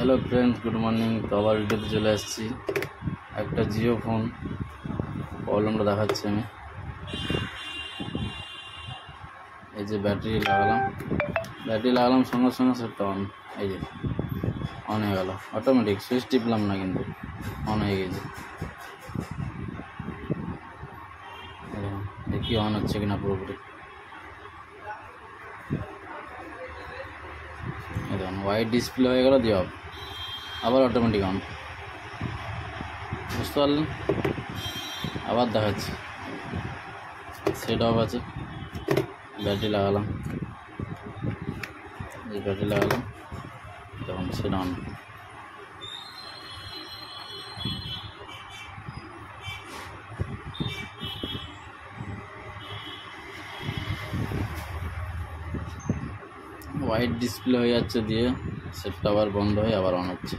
Hello friends, good morning. तो आবার ভিডিওতে চলে আসছি। একটা জিও ফোন প্রবলেমটা দেখাচ্ছি আমি। এই যে ব্যাটারি লাগালাম সঙ্গে সঙ্গে সেটটা অন, এই যে অন হয়ে গেল অটোমেটিক। সুইচ টিপলাম না কিন্তু অন হয়ে গেছে। দেখি অন হচ্ছে কিনা পুরোপুরি। দেখুন হোয়াইট ডিসপ্লে হয়ে গেল, দিয়ে আবার অটোমেটিক অন। বুঝতে পারলেন? আবার দেখাচ্ছি, সেট অফ আছে। ব্যাটারি লাগালাম, তখন সেট অন। হোয়াইট ডিসপ্লে হয়ে যাচ্ছে, দিয়ে সেটটা আবার বন্ধ হয়ে আবার অন হচ্ছে।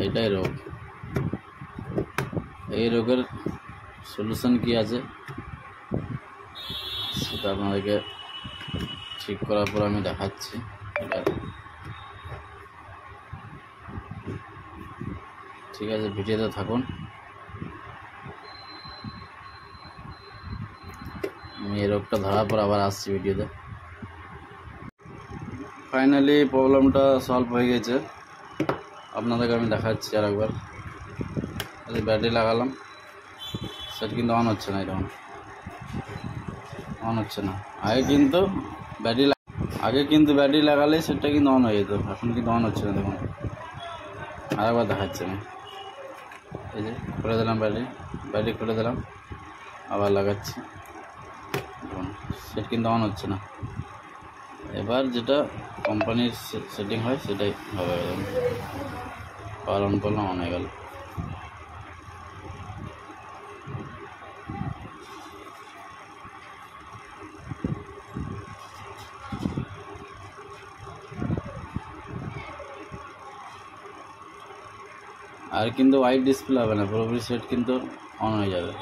এটাই রোগ। এই রোগের সলিউশন কি আছে সেটা আপনাদেরকে ঠিক করার পর আমি দেখাচ্ছি। ঠিক আছে, ভিডিওতে থাকুন। আমি এই রোগটা ধরার পর আবার আসছি ভিডিওতে। ফাইনালি প্রবলেমটা সলভ হয়ে গেছে, আপনাদেরকে আমি দেখাচ্ছি আর একবার। ব্যাটারি লাগালাম, সেটা কিন্তু অন হচ্ছে না। এরকম অন হচ্ছে না। আগে কিন্তু ব্যাটারি লাগালে সেটা কিন্তু অন হয়ে যেত, এখন কিন্তু অন হচ্ছে না। দেখুন আর একবার দেখাচ্ছি আমি। এই যে খুলে দিলাম ব্যাটারি খুলে দিলাম, আবার লাগাচ্ছি। দেখুন সেটা কিন্তু অন হচ্ছে না। এবার যেটা কোম্পানির সেটিং হয় সেটাই হবে। পাওয়ার অন করলাম, অন হয়ে গেল। আর কিন্তু হোয়াইট ডিসপ্লে হবে না, পুরোপুরি সেট কিন্তু অন হয়ে যাবে।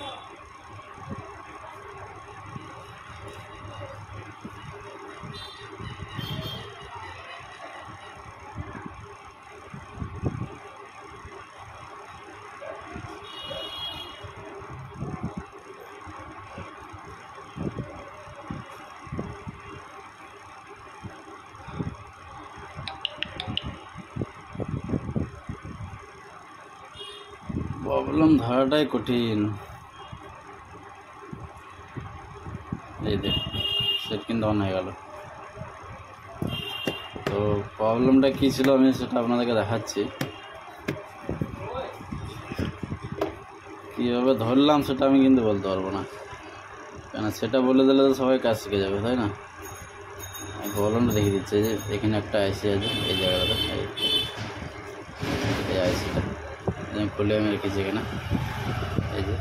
প্রবলেম ধরাটাই কঠিন। এই যে সেট কিন্তু অন হয়ে গেল। তো প্রবলেমটা কী ছিল আমি সেটা আপনাদেরকে দেখাচ্ছি। কীভাবে ধরলাম সেটা আমি কিন্তু বলতে পারবো না, কেন সেটা বলে দিলে তো সবাই কাজ শিখে যাবে, তাই না? প্রবলেমটা দেখিয়ে দিচ্ছে। যে এখানে একটা আইসি আছে, এই জায়গাটাতে এই আইসিটা খুলে আমি রেখেছি এখানে। এই যে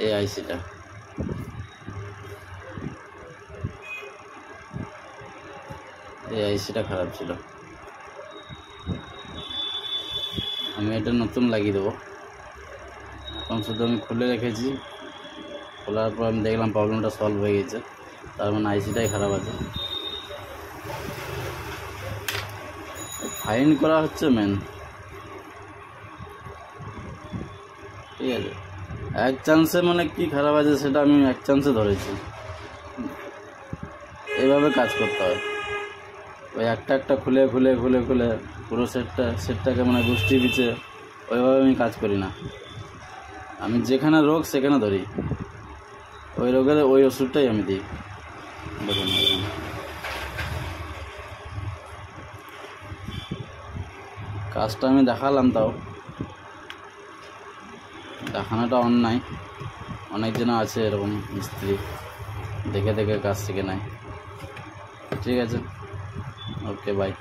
এই আইসিটা, খারাপ ছিল। আমি এটা নতুন লাগিয়ে দেবো। এখন শুধু আমি খুলে রেখেছি, খোলার পর আমি দেখলাম প্রবলেমটা সলভ হয়ে গেছে। তার মানে আইসিটাই খারাপ আছে। ফাইন করা হচ্ছে মেন, ঠিক আছে? এক চান্সে মানে কি খারাপ আছে সেটা আমি এক চান্সে ধরেছি। এইভাবে কাজ করতে হয়। ওই একটা খুলে পুরো সেটটাকে মানে গোষ্ঠী পিছে ওইভাবে আমি কাজ করি না। আমি যেখানে রোগ সেখানে ধরি, ওই রোগের ওই ওষুধটাই আমি দিই। দেখুন কাজটা আমি দেখালাম, তাও দেখানোটা অন্যায়। অনেকজন আছে এরকম মিস্ত্রি, দেখে কাজ শিখে নেয়। ঠিক আছে, ওকে, বাই।